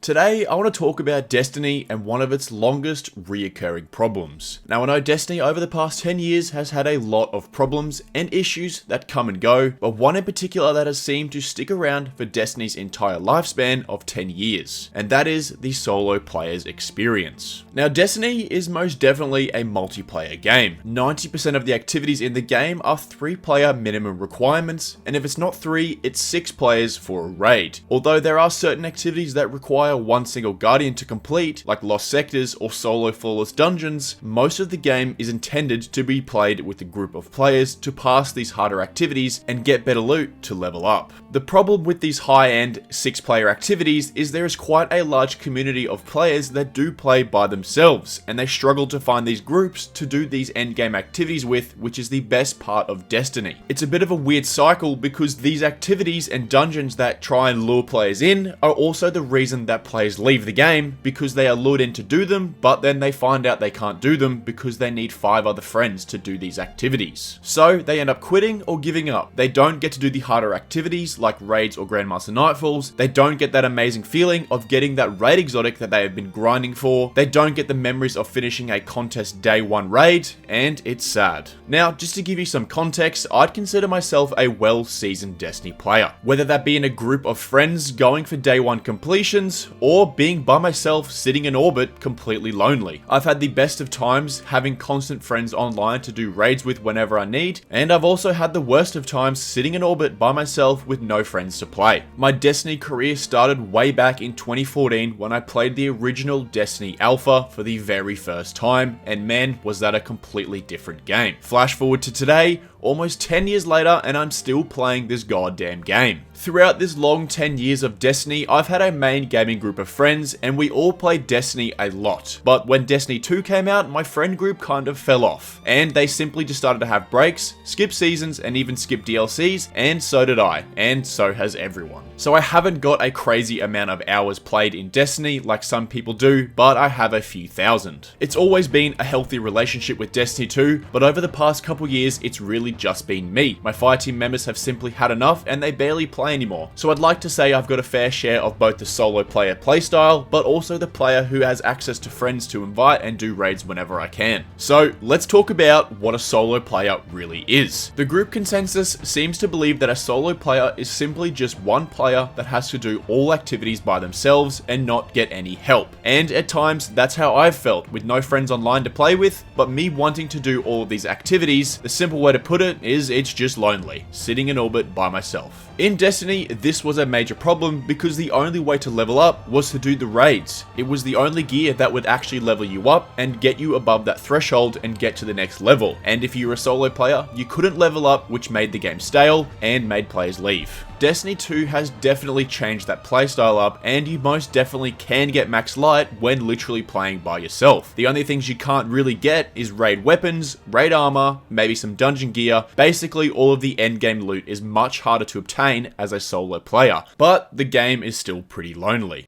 Today, I want to talk about Destiny and one of its longest reoccurring problems. Now, I know Destiny over the past 10 years has had a lot of problems and issues that come and go, but one in particular that has seemed to stick around for Destiny's entire lifespan of 10 years, and that is the solo player's experience. Now, Destiny is most definitely a multiplayer game. 90% of the activities in the game are 3-player minimum requirements, and if it's not 3, it's 6 players for a raid. Although there are certain activities that require one single Guardian to complete, like Lost Sectors or Solo Flawless Dungeons, most of the game is intended to be played with a group of players to pass these harder activities and get better loot to level up. The problem with these high-end 6-player activities is there is quite a large community of players that do play by themselves, and they struggle to find these groups to do these endgame activities with, which is the best part of Destiny. It's a bit of a weird cycle because these activities and dungeons that try and lure players in are also the reason that players leave the game, because they are lured in to do them, but then they find out they can't do them because they need 5 other friends to do these activities. So they end up quitting or giving up. They don't get to do the harder activities like raids or Grandmaster Nightfalls. They don't get that amazing feeling of getting that raid exotic that they have been grinding for. They don't get the memories of finishing a contest day 1 raid, and it's sad. Now, just to give you some context, I'd consider myself a well-seasoned Destiny player, whether that be in a group of friends going for day 1 completions, or being by myself sitting in orbit completely lonely. I've had the best of times having constant friends online to do raids with whenever I need, and I've also had the worst of times sitting in orbit by myself with no friends to play. My Destiny career started way back in 2014 when I played the original Destiny Alpha for the very first time, and man, was that a completely different game. Flash forward to today, almost 10 years later, and I'm still playing this goddamn game. Throughout this long 10 years of Destiny, I've had a main gaming group of friends, and we all played Destiny a lot. But when Destiny 2 came out, my friend group kind of fell off, and they simply just started to have breaks, skip seasons, and even skip DLCs, and so did I, and so has everyone. So I haven't got a crazy amount of hours played in Destiny like some people do, but I have a few thousand. It's always been a healthy relationship with Destiny 2, but over the past couple years, it's really just been me. My fireteam members have simply had enough and they barely play anymore. So I'd like to say I've got a fair share of both the solo player playstyle, but also the player who has access to friends to invite and do raids whenever I can. So let's talk about what a solo player really is. The group consensus seems to believe that a solo player is simply just one player that has to do all activities by themselves and not get any help. And at times, that's how I've felt, with no friends online to play with, but me wanting to do all of these activities. The simple way to put it is it's just lonely, sitting in orbit by myself. In Destiny, this was a major problem because the only way to level up was to do the raids. It was the only gear that would actually level you up and get you above that threshold and get to the next level. And if you were a solo player, you couldn't level up, which made the game stale and made players leave. Destiny 2 has definitely changed that playstyle up, and you most definitely can get max light when literally playing by yourself. The only things you can't really get is raid weapons, raid armor, maybe some dungeon gear. Basically, all of the endgame loot is much harder to obtain as a solo player, but the game is still pretty lonely.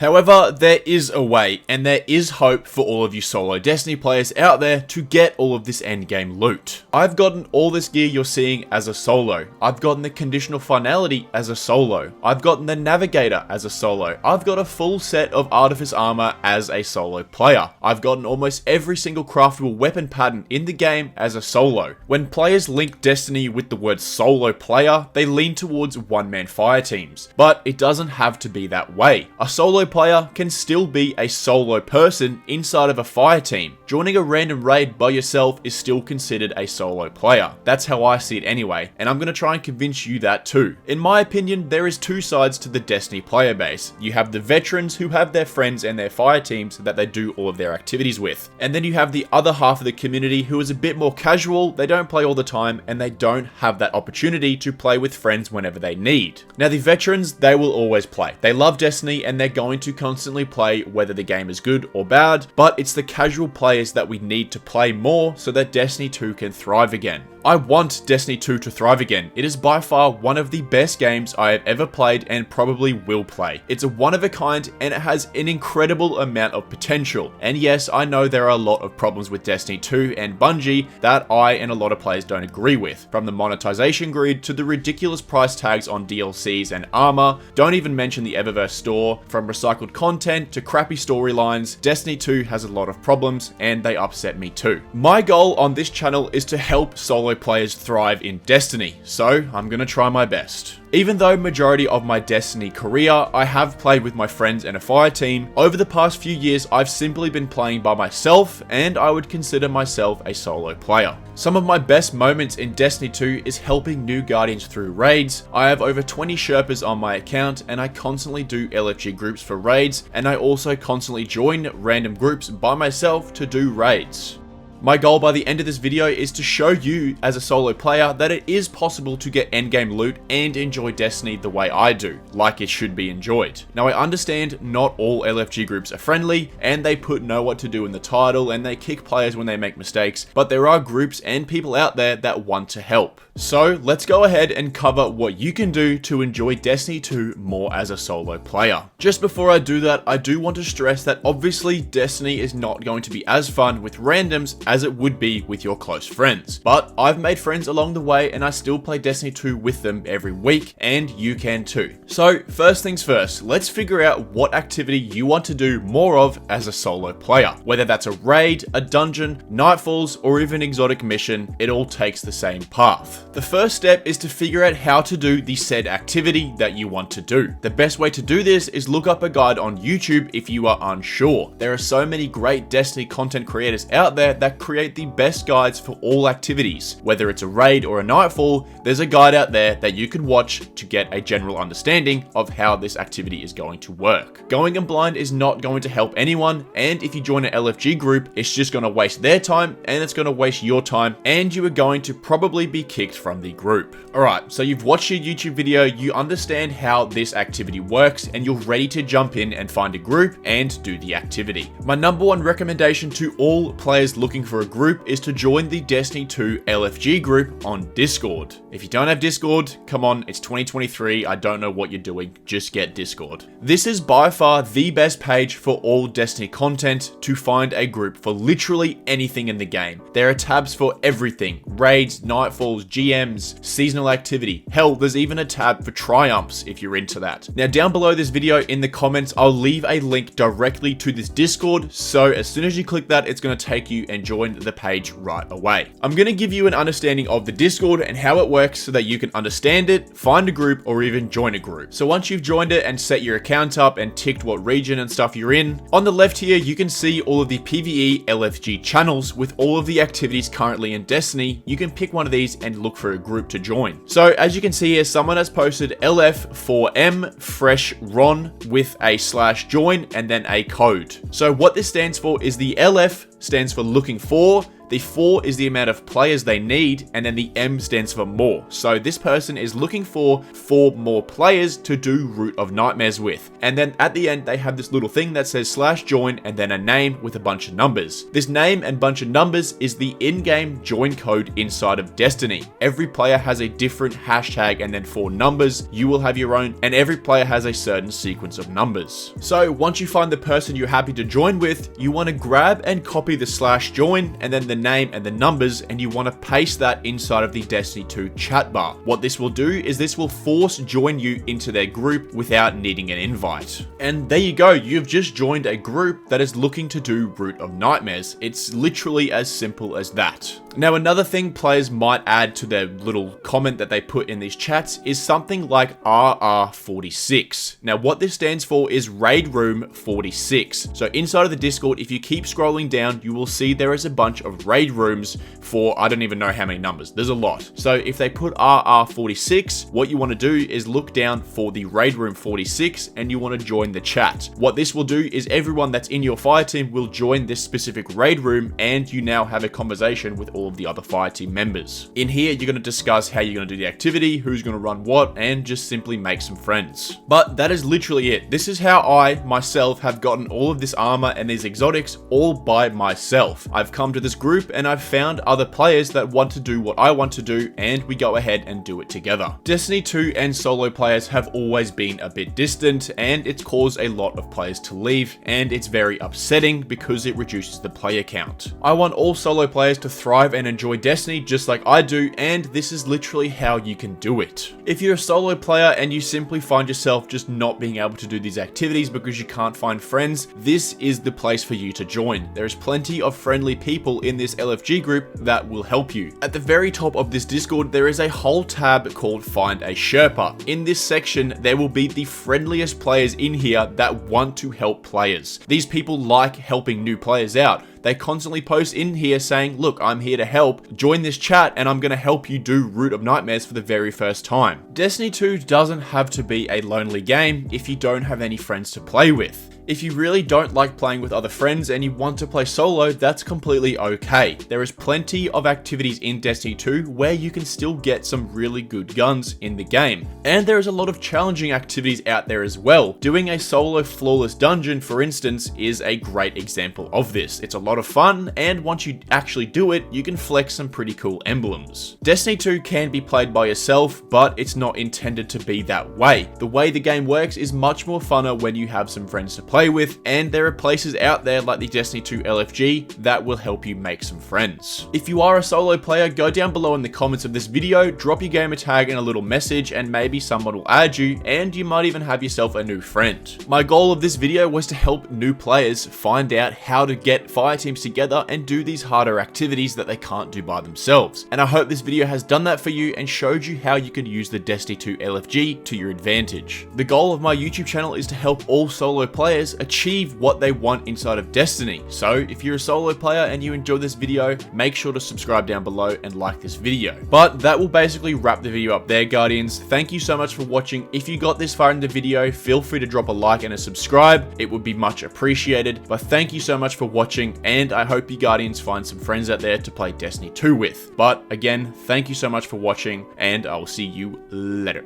However, there is a way, and there is hope for all of you solo Destiny players out there to get all of this endgame loot. I've gotten all this gear you're seeing as a solo. I've gotten the conditional finality as a solo. I've gotten the navigator as a solo. I've got a full set of artifice armor as a solo player. I've gotten almost every single craftable weapon pattern in the game as a solo. When players link Destiny with the word solo player, they lean towards one-man fire teams, but it doesn't have to be that way. A solo player can still be a solo person inside of a fire team. Joining a random raid by yourself is still considered a solo player. That's how I see it anyway, and I'm going to try and convince you that too. In my opinion, there is 2 sides to the Destiny player base. You have the veterans who have their friends and their fire teams that they do all of their activities with. And then you have the other half of the community who is a bit more casual, they don't play all the time, and they don't have that opportunity to play with friends whenever they need. Now the veterans, they will always play. They love Destiny and they're going to constantly play whether the game is good or bad, but it's the casual players that we need to play more so that Destiny 2 can thrive again. I want Destiny 2 to thrive again. It is by far one of the best games I have ever played and probably will play. It's a one of a kind and it has an incredible amount of potential. And yes, I know there are a lot of problems with Destiny 2 and Bungie that I and a lot of players don't agree with. From the monetization grid to the ridiculous price tags on DLCs and armor, don't even mention the Eververse store, from recycled content to crappy storylines, Destiny 2 has a lot of problems and they upset me too. My goal on this channel is to help solo players thrive in Destiny, so I'm gonna try my best. Even though majority of my Destiny career, I have played with my friends and a fire team, over the past few years I've simply been playing by myself and I would consider myself a solo player. Some of my best moments in Destiny 2 is helping new Guardians through raids. I have over 20 Sherpas on my account and I constantly do LFG groups for raids, and I also constantly join random groups by myself to do raids. My goal by the end of this video is to show you as a solo player that it is possible to get endgame loot and enjoy Destiny the way I do, like it should be enjoyed. Now I understand not all LFG groups are friendly and they put know what to do in the title and they kick players when they make mistakes, but there are groups and people out there that want to help. So let's go ahead and cover what you can do to enjoy Destiny 2 more as a solo player. Just before I do that, I do want to stress that obviously Destiny is not going to be as fun with randoms as it would be with your close friends. But I've made friends along the way and I still play Destiny 2 with them every week, and you can too. So first things first, let's figure out what activity you want to do more of as a solo player. Whether that's a raid, a dungeon, nightfalls, or even exotic mission, it all takes the same path. The first step is to figure out how to do the said activity that you want to do. The best way to do this is look up a guide on YouTube if you are unsure. There are so many great Destiny content creators out there that create the best guides for all activities. Whether it's a raid or a nightfall, there's a guide out there that you can watch to get a general understanding of how this activity is going to work. Going in blind is not going to help anyone, and if you join an LFG group, it's just going to waste their time and it's going to waste your time, and you are going to probably be kicked from the group. Alright, so you've watched your YouTube video, you understand how this activity works, and you're ready to jump in and find a group and do the activity. My number one recommendation to all players looking for a group is to join the Destiny 2 LFG group on Discord. If you don't have Discord, come on, it's 2023, I don't know what you're doing, just get Discord. This is by far the best page for all Destiny content to find a group for literally anything in the game. There are tabs for everything: raids, nightfalls, GMs, seasonal activity. Hell, there's even a tab for triumphs if you're into that. Now down below this video in the comments, I'll leave a link directly to this Discord, so as soon as you click that, it's going to take you and join the page right away. I'm going to give you an understanding of the Discord and how it works so that you can understand it, find a group, or even join a group. So once you've joined it and set your account up and ticked what region and stuff you're in, on the left here you can see all of the PvE LFG channels with all of the activities currently in Destiny. You can pick one of these and look for a group to join. So as you can see here, someone has posted LF4M Fresh Ron with a /join and then a code. So what this stands for is the LF stands for looking for, the 4 is the amount of players they need, and then the M stands for more. So this person is looking for 4 more players to do Root of Nightmares with. And then at the end, they have this little thing that says /join and then a name with a bunch of numbers. This name and bunch of numbers is the in-game join code inside of Destiny. Every player has a different hashtag and then 4 numbers. You will have your own, and every player has a certain sequence of numbers. So once you find the person you're happy to join with, you want to grab and copy the /join and then the name and the numbers, and you want to paste that inside of the Destiny 2 chat bar. What this will do is this will force join you into their group without needing an invite. And there you go, you've just joined a group that is looking to do Root of Nightmares. It's literally as simple as that. Now another thing players might add to their little comment that they put in these chats is something like RR46. Now what this stands for is Raid Room 46. So inside of the Discord, if you keep scrolling down, you will see there is a bunch of raid rooms for, I don't even know how many numbers, there's a lot. So if they put RR46, what you want to do is look down for the Raid Room 46 and you want to join the chat. What this will do is everyone that's in your fire team will join this specific raid room, and you now have a conversation with all of the other fire team members. In here, you're going to discuss how you're going to do the activity, who's going to run what, and just simply make some friends. But that is literally it. This is how I, myself, have gotten all of this armor and these exotics all by myself. I've come to this group group and I've found other players that want to do what I want to do, and we go ahead and do it together. Destiny 2 and solo players have always been a bit distant, and it's caused a lot of players to leave, and it's very upsetting because it reduces the player count. I want all solo players to thrive and enjoy Destiny just like I do, and this is literally how you can do it. If you're a solo player and you simply find yourself just not being able to do these activities because you can't find friends, this is the place for you to join. There is plenty of friendly people in this LFG group that will help you. At the very top of this Discord, there is a whole tab called Find a Sherpa. In this section, there will be the friendliest players in here that want to help players. These people like helping new players out. They constantly post in here saying, look, I'm here to help, join this chat and I'm going to help you do Root of Nightmares for the very first time. Destiny 2 doesn't have to be a lonely game if you don't have any friends to play with. If you really don't like playing with other friends and you want to play solo, that's completely okay. There is plenty of activities in Destiny 2 where you can still get some really good guns in the game. And there is a lot of challenging activities out there as well. Doing a solo flawless dungeon, for instance, is a great example of this. It's a lot of fun, and once you actually do it, you can flex some pretty cool emblems. Destiny 2 can be played by yourself, but it's not intended to be that way. The way the game works is much more funner when you have some friends to play with, and there are places out there like the Destiny 2 LFG that will help you make some friends. If you are a solo player, go down below in the comments of this video, drop your gamer tag and a little message, and maybe someone will add you, and you might even have yourself a new friend. My goal of this video was to help new players find out how to get fire teams together and do these harder activities that they can't do by themselves. And I hope this video has done that for you and showed you how you can use the Destiny 2 LFG to your advantage. The goal of my YouTube channel is to help all solo players achieve what they want inside of Destiny. So if you're a solo player and you enjoyed this video, make sure to subscribe down below and like this video. But that will basically wrap the video up there, Guardians. Thank you so much for watching. If you got this far in the video, feel free to drop a like and a subscribe. It would be much appreciated. But thank you so much for watching, and I hope you Guardians find some friends out there to play Destiny 2 with. But again, thank you so much for watching, and I will see you later.